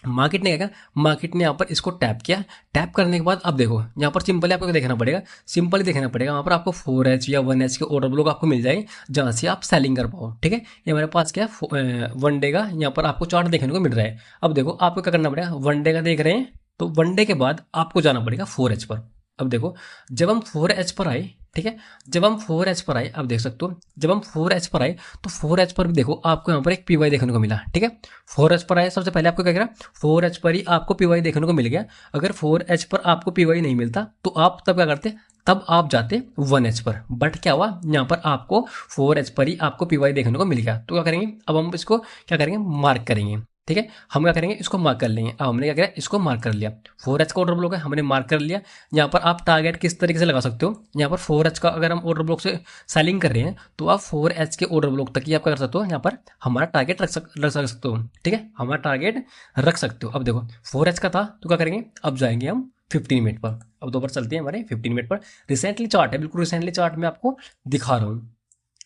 मार्केट ने क्या किया, मार्केट ने यहाँ पर इसको टैप किया। टैप करने के बाद अब देखो यहाँ पर सिंपली आपको देखना पड़ेगा, सिंपली देखना पड़ेगा। वहाँ पर आपको 4H या 1H के ऑर्डर ब्लॉक आपको मिल जाए जहाँ से आप सेलिंग कर पाओ। ठीक है, ये हमारे पास क्या है, वन डे का यहाँ पर आपको चार्ट देखने को मिल रहा है। अब देखो आपको क्या करना पड़ेगा, वन डे का देख रहे हैं तो वन डे के बाद आपको जाना पड़ेगा 4H पर। अब देखो जब हम 4H पर आए, ठीक है, जब हम 4H पर आए, आप देख सकते हो जब हम 4H पर आए तो 4H पर भी देखो आपको यहाँ पर एक पीवाई देखने को मिला। ठीक है, 4H पर आए सबसे पहले आपको क्या करा, 4H पर ही आपको पीवाई देखने को मिल गया। अगर 4H पर आपको पीवाई नहीं मिलता तो आप तब क्या करते, तब आप जाते 1H पर। बट क्या हुआ, यहाँ पर आपको 4H पर ही आपको पीवाई देखने को मिल गया। तो क्या करेंगे, अब हम इसको क्या करेंगे, मार्क करेंगे। ठीक है, हम क्या करेंगे, इसको मार्क कर लेंगे। अब हमने क्या किया, इसको मार्क कर लिया। 4H का ऑर्डर ब्लॉक है, हमने मार्क कर लिया। यहाँ पर आप टारगेट किस तरीके से लगा सकते हो, यहाँ पर 4H का अगर हम ऑर्डर ब्लॉक से सेलिंग कर रहे हैं तो आप 4H के ऑर्डर ब्लॉक तक ही आप क्या कर सकते हो, यहाँ पर हमारा टारगेट रख सकते हो। ठीक है, हमारा टारगेट रख सकते हो। अब देखो 4H का था तो क्या करेंगे, अब जाएंगे हम 15 मिनट पर। अब दोबारा चलते हैं हमारे 15 मिनट पर। रिसेंटली चार्ट है, बिल्कुल रिसेंटली चार्ट में आपको दिखा रहा हूँ।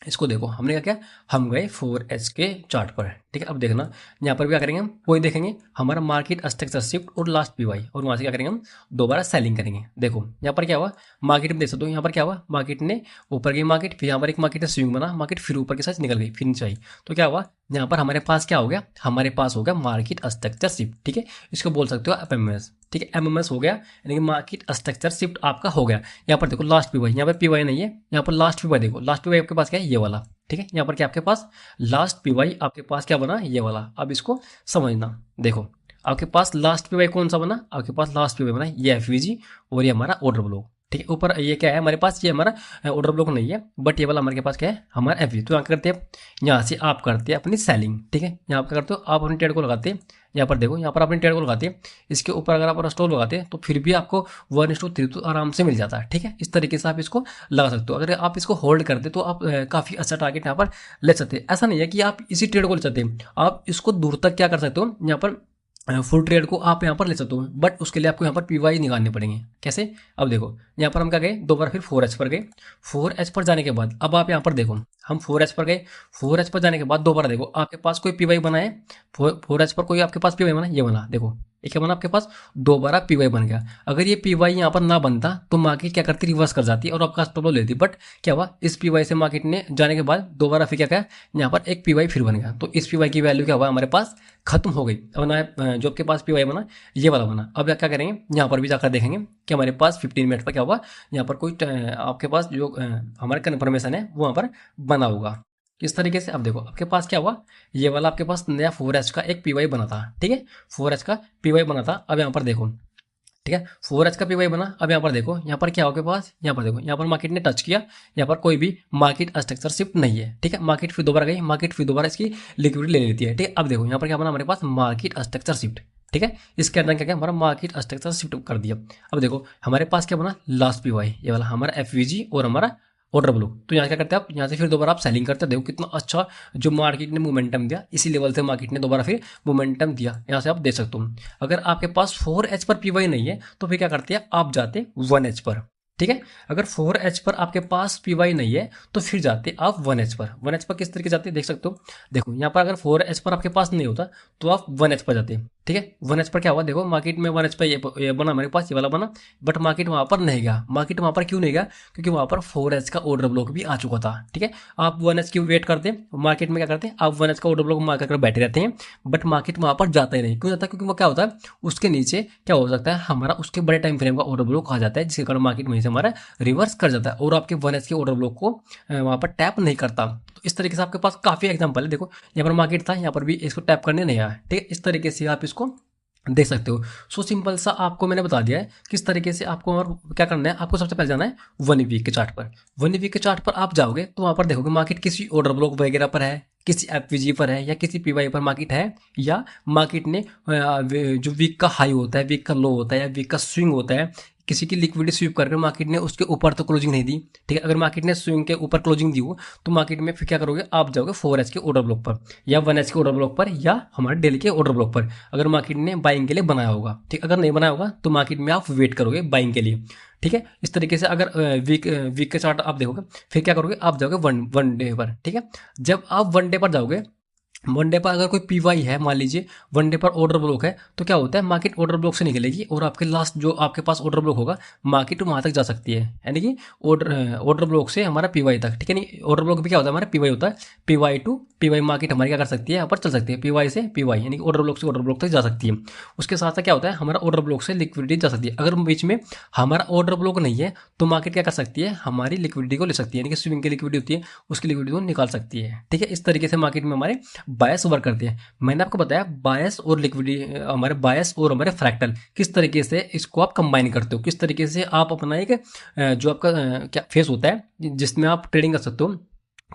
इसको देखो हमने क्या किया, हम गए 4H के चार्ट पर। ठीक है, अब देखना यहाँ पर भी क्या करेंगे हम, वही देखेंगे हमारा मार्केट स्ट्रक्चर शिफ्ट और लास्ट पीवाई, और वहाँ से क्या करेंगे हम, दोबारा सेलिंग करेंगे। देखो यहाँ पर क्या हुआ, मार्केट में देख सकते हो, यहाँ पर क्या हुआ, मार्केट ने ऊपर गई मार्केट, फिर यहाँ पर एक मार्केट ने स्विंग बना, मार्केट फिर ऊपर के साथ निकल गई, फिर नीचे आई। तो क्या हुआ, यहाँ पर हमारे पास क्या हो गया, हमारे पास हो गया मार्केट स्ट्रक्चर शिफ्ट। ठीक है, इसको बोल सकते हो एमएमएस। ठीक है, एमएमएस हो गया, यानी कि मार्केट स्ट्रक्चर शिफ्ट आपका हो गया। यहाँ पर देखो लास्ट पीवाई, यहाँ पर पीवाई नहीं है, यहाँ पर लास्ट पीवाई देखो, लास्ट पीवाई आपके पास क्या है, ये वाला। ठीक है, यहाँ पर क्या आपके पास लास्ट पीवाई आपके पास क्या बना, ये वाला। अब इसको समझना, देखो आपके पास लास्ट पीवाई कौन सा बना, आपके पास लास्ट पीवाई बना ये एफवीजी और ये हमारा ऑर्डर ब्लॉक। ठीक है, ऊपर ये क्या है हमारे पास, ये हमारा ऑर्डर ब्लॉक नहीं है, बट ये वाला हमारे पास क्या है, हमारा एफवीजी। तो यहाँ करते हैं, यहाँ से आप करते हैं अपनी सेलिंग। ठीक है, यहाँ पर करते हो आप अपनी ट्रेड को लगाते हैं। यहाँ पर देखो, यहाँ पर अपनी ट्रेड को लगाते हैं, इसके ऊपर अगर आप स्टॉप लगाते हैं तो फिर भी आपको 1:3 तो आराम से मिल जाता है। ठीक है, इस तरीके से आप इसको लगा सकते हो। अगर आप इसको होल्ड करते तो आप काफ़ी अच्छा टारगेट यहाँ पर ले सकते हैं। ऐसा नहीं है कि आप इसी ट्रेड को ले सकते हैं, आप इसको दूर तक क्या कर सकते हो, यहाँ पर फुल ट्रेड को आप यहाँ पर ले सकते हो, बट उसके लिए आपको यहाँ पर पीवाई निकालने पड़ेंगे। कैसे, अब देखो यहाँ पर हम क्या गए, दोबारा फिर 4H पर गए। 4H पर जाने के बाद अब आप यहाँ पर देखो, हम 4H पर गए, 4H पर जाने के बाद दोबारा देखो आपके पास कोई पीवाई बना है, 4H पर कोई आपके पास पीवाई बना, ये बना देखो, एक क्या बना आपके पास, दोबारा पीवाई बन गया। अगर ये पीवाई यहाँ पर ना बनता तो मार्केट क्या करती, रिवर्स कर जाती और आपका स्टॉप लॉस लेती। बट क्या हुआ, इस पीवाई से मार्केट ने जाने के बाद दोबारा फिर क्या किया, यहाँ पर एक पीवाई फिर बन गया। तो इस पीवाई की वैल्यू क्या हुआ, हमारे पास खत्म हो गई। अब ना जो आपके पास पीवाई बना ये वाला बना। अब क्या करेंगे, यहाँ पर भी जाकर देखेंगे कि हमारे पास 15 मिनट पर क्या हुआ, यहाँ पर कोई आपके पास जो हमारा कन्फर्मेशन है वो वहाँ पर बना होगा। किस तरीके से, अब देखो आपके पास क्या हुआ, ये वाला आपके पास नया 4H का एक पीवाई बना था, ठीक है, 4H का पीवाई बना था। अब यहाँ पर देखो, ठीक है, 4H का पीवाई बना। अब यहाँ पर देखो, यहाँ पर क्या हो के पास, यहाँ पर देखो, यहाँ पर मार्केट ने टच किया, यहाँ पर कोई भी मार्केट स्ट्रक्चर शिफ्ट नहीं है, ठीक है, मार्केट फिर दोबारा गई, मार्केट फिर दोबारा इसकी लिक्विडिटी ले लेती है, ठीक है। अब देखो यहाँ पर क्या बना हमारे पास, मार्केट स्ट्रक्चर शिफ्ट, ठीक है, इसके अंदर क्या क्या हमारा मार्केट स्ट्रक्चर शिफ्ट कर दिया। अब देखो हमारे पास क्या बना, लास्ट पीवाई ये वाला हमारा एफवीजी और हमारा ऑर्डर ब्लॉक। तो यहाँ क्या करते हैं आप, यहाँ से फिर दोबारा आप सेलिंग करते हैं। देखो कितना अच्छा जो मार्केट ने मोमेंटम दिया, इसी लेवल से मार्केट ने दोबारा फिर मोमेंटम दिया, यहाँ से आप देख सकते हो। अगर आपके पास 4H पर पीवाई नहीं है तो फिर क्या करते हैं, आप जाते 1H पर, ठीक है। अगर 4H पर आपके पास पीवाई नहीं है तो फिर जाते आप 1H पर। 1H पर किस तरीके जाते हैं देख सकते हो। देखो यहाँ पर अगर 4H पर आपके पास नहीं होता तो आप 1H पर जाते, ठीक है। 1H पर क्या हुआ, देखो मार्केट में 1H पर ये बना हमारे पास, ये वाला बना, बट मार्केट वहाँ पर नहीं गया। मार्केट वहाँ पर क्यों नहीं गया, क्योंकि वहाँ पर 4H का ऑर्डर ब्लॉक भी आ चुका था, ठीक है। आप 1H की वेट करते हैं, मार्केट में क्या करते हैं, आप 1H का ऑर्डर ब्लॉक मार कर बैठे रहते हैं, बट मार्केट वहाँ पर जाता ही नहीं। क्यों जाता है, क्योंकि वो क्या होता है, उसके नीचे क्या हो सकता है, हमारा उसके बड़े टाइम फ्रेम का ऑर्डर ब्लॉक आ जाता है, जिसके कारण मार्केट वहीं से हमारा रिवर्स कर जाता है और आपके 1H के ऑर्डर ब्लॉक को वहाँ पर टैप नहीं करता। तो इस तरीके से आपके पास काफ़ी एग्जांपल है। देखो यहाँ पर मार्केट था, यहाँ पर भी इसको टैप करने नहीं आया, ठीक है। इस तरीके से आप इसको देख सकते हो। सो सिंपल सा आपको मैंने बता दिया है किस तरीके से आपको और क्या करना है। आपको सबसे पहले जाना है 1 वीक के चार्ट पर। 1 वीक के चार्ट पर आप जाओगे तो वहाँ पर देखोगे मार्केट किसी ऑर्डर ब्लॉक वगैरह पर है, किसी एफवीजी पर है या किसी पीवाई पर मार्केट है, या मार्केट ने जो वीक का हाई होता है, वीक का लो होता है या वीक का स्विंग होता है, किसी की लिक्विडिटी स्वीप करके मार्केट ने उसके ऊपर तो क्लोजिंग नहीं दी, ठीक है। अगर मार्केट ने स्विंग के ऊपर क्लोजिंग दी हो तो मार्केट में फिर क्या करोगे, आप जाओगे 4H के ऑर्डर ब्लॉक पर या 1H के ऑर्डर ब्लॉक पर या हमारे डेली के ऑर्डर ब्लॉक पर, अगर मार्केट ने बाइंग के लिए बनाया होगा, ठीक। अगर नहीं बनाया होगा तो मार्केट में आप वेट करोगे बाइंग के लिए, ठीक है। इस तरीके से अगर वीक के चार्ट आप देखोगे फिर क्या करोगे, आप जाओगे वन डे पर, ठीक है। जब आप 1 डे पर जाओगे, 1 डे पर अगर कोई पीवाई है, मान लीजिए 1 डे पर ऑर्डर ब्लॉक है, तो क्या होता है मार्केट ऑर्डर ब्लॉक से निकलेगी और आपके लास्ट जो आपके पास ऑर्डर ब्लॉक होगा मार्केट वहां तक जा सकती है, यानी कि ऑर्डर ब्लॉक से हमारा पीवाई तक, ठीक है। नहीं, ऑर्डर ब्लॉक भी क्या होता है, हमारा पीवाई होता है, पीवाई टू पीवाई मार्केट हमारी क्या कर सकती है, यहाँ पर चल सकती है, पीवाई से पीवाई यानी कि ऑर्डर ब्लॉक से ऑर्डर ब्लॉक तक जा सकती है। उसके साथ साथ क्या होता है, हमारा ऑर्डर ब्लॉक से लिक्विडिटी जा सकती है। अगर बीच में हमारा ऑर्डर ब्लॉक नहीं है तो मार्केट क्या कर सकती है, हमारी लिक्विडिटी को ले सकती है, यानी कि स्विंग की लिक्विडिटी होती है उसकी लिक्विडिटी को निकाल सकती है, ठीक है। इस तरीके से मार्केट में हमारे बायस वर्क करते हैं। मैंने आपको बताया बायस और लिक्विडिटी, हमारे बायस और हमारे फ्रैक्टल किस तरीके से इसको आप कंबाइन करते हो, किस तरीके से आप अपना एक जो आपका क्या फेस होता है जिसमें आप ट्रेडिंग कर सकते हो,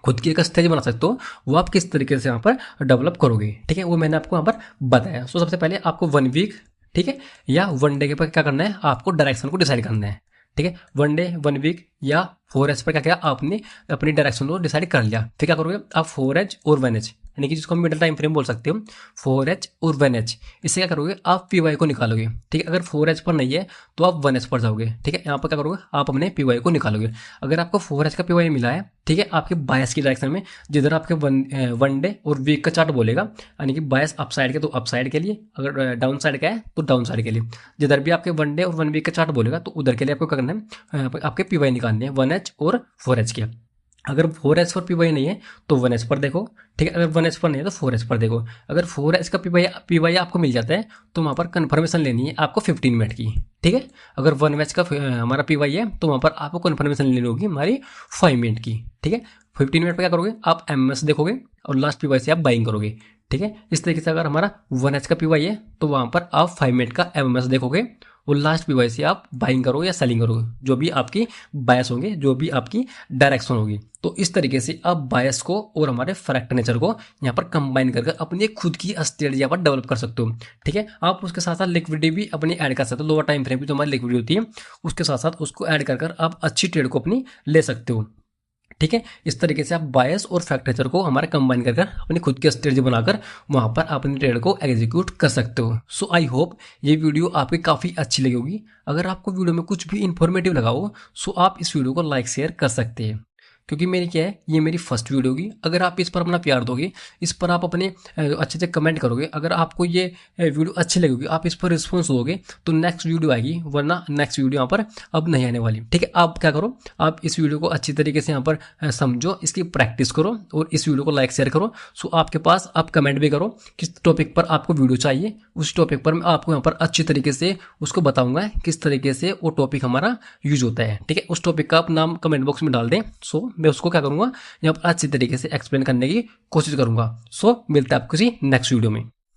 खुद की एक स्टेज बना सकते हो, वो आप किस तरीके से यहाँ पर डेवलप करोगे, ठीक है। वो मैंने आपको यहाँ पर बताया। सो सबसे पहले आपको 1 वीक, ठीक है, या 1 डे के पर क्या करना है, आपको डायरेक्शन को डिसाइड करना है, ठीक है। 1 डे 1 वीक या 4H पर क्या किया आपने, अपनी डायरेक्शन को डिसाइड कर लिया। फिर क्या करोगे आप 4H और 1H, यानी कि जिसको हम मिडिल टाइम फ्रेम बोल सकते हो, 4H और 1H, इससे क्या करोगे आप पीवाई को निकालोगे, ठीक है। अगर 4H पर नहीं है तो आप 1H पर जाओगे, ठीक है। यहाँ पर क्या करोगे आप अपने पीवाई को निकालोगे। अगर आपको 4H का पीवाई मिला है, ठीक है, आपके बायस की डायरेक्शन में, जिधर आपके 1 डे और वीक का चार्ट बोलेगा, यानी कि बायस अप साइड के तो अप साइड के लिए, अगर डाउन साइड का है तो डाउन साइड के लिए, जिधर भी आपके 1 डे और 1 वीक का चार्ट बोलेगा तो उधर के लिए आपको क्या करना है, आपके पीवाई निकालने हैं 1H और 4H के। अगर 4H पर पीवाई नहीं है तो 1H पर देखो, ठीक है। अगर 1H पर नहीं है तो 4H पर देखो। अगर 4H का पीवाई आपको मिल जाता है तो वहाँ पर कन्फर्मेशन लेनी है आपको 15 मिनट की, ठीक है। अगर 1H का हमारा पीवाई है तो वहाँ पर आपको कन्फर्मेशन लेनी होगी हमारी 5 मिनट की, ठीक है। 15 मिनट पर क्या करोगे आप एमएस देखोगे और लास्ट पीवाई से आप बाइंग करोगे, ठीक है। इस तरीके से अगर हमारा 1H का पीवाई है तो वहाँ पर आप 5 मिनट का एमएस देखोगे और लास्ट पीवाई से आप बाइंग करोगे या सेलिंग करोगे, जो भी आपकी बायस होंगे, जो भी आपकी डायरेक्शन होगी। तो इस तरीके से आप बायस को और हमारे फ्रैक्ट नेचर को यहाँ पर कंबाइन करके अपनी खुद की स्ट्रेटजी यहाँ पर डेवलप कर सकते हो, ठीक है। आप उसके साथ साथ लिक्विडिटी भी अपनी ऐड कर सकते हो। लोअर टाइम फ्रेम की जो हमारी लिक्विडिटी होती है उसके साथ साथ उसको ऐड कर आप अच्छी ट्रेड को अपनी ले सकते हो, ठीक है। इस तरीके से आप बायस और फैक्ट नेचर को हमारा कंबाइन कर अपनी खुद की स्ट्रेटजी बनाकर वहां पर अपनी ट्रेड को एग्जीक्यूट कर सकते हो। सो आई होप ये वीडियो आपकी काफ़ी अच्छी लगी होगी। अगर आपको वीडियो में कुछ भी इन्फॉर्मेटिव लगा हो सो आप इस वीडियो को लाइक शेयर कर सकते हैं, क्योंकि मेरी क्या है, ये मेरी फर्स्ट वीडियो होगी। अगर आप इस पर अपना प्यार दोगे, इस पर आप अपने अच्छे से कमेंट करोगे, अगर आपको ये वीडियो अच्छी लगेगी, आप इस पर रिस्पॉन्स दोगे तो नेक्स्ट वीडियो आएगी, वरना नेक्स्ट वीडियो यहाँ पर अब नहीं आने वाली, ठीक है। आप क्या करो, आप इस वीडियो को अच्छी तरीके से यहाँ पर समझो, इसकी प्रैक्टिस करो और इस वीडियो को लाइक शेयर करो। सो आपके पास आप कमेंट भी करो किस टॉपिक पर आपको वीडियो चाहिए, उस टॉपिक पर मैं आपको यहाँ पर अच्छी तरीके से उसको बताऊंगा किस तरीके से वो टॉपिक हमारा यूज होता है, ठीक है। उस टॉपिक का आप नाम कमेंट बॉक्स में डाल दें। सो मैं उसको क्या करूंगा यहाँ पर अच्छी तरीके से एक्सप्लेन करने की कोशिश करूंगा। सो मिलते हैं आपको किसी नेक्स्ट वीडियो में।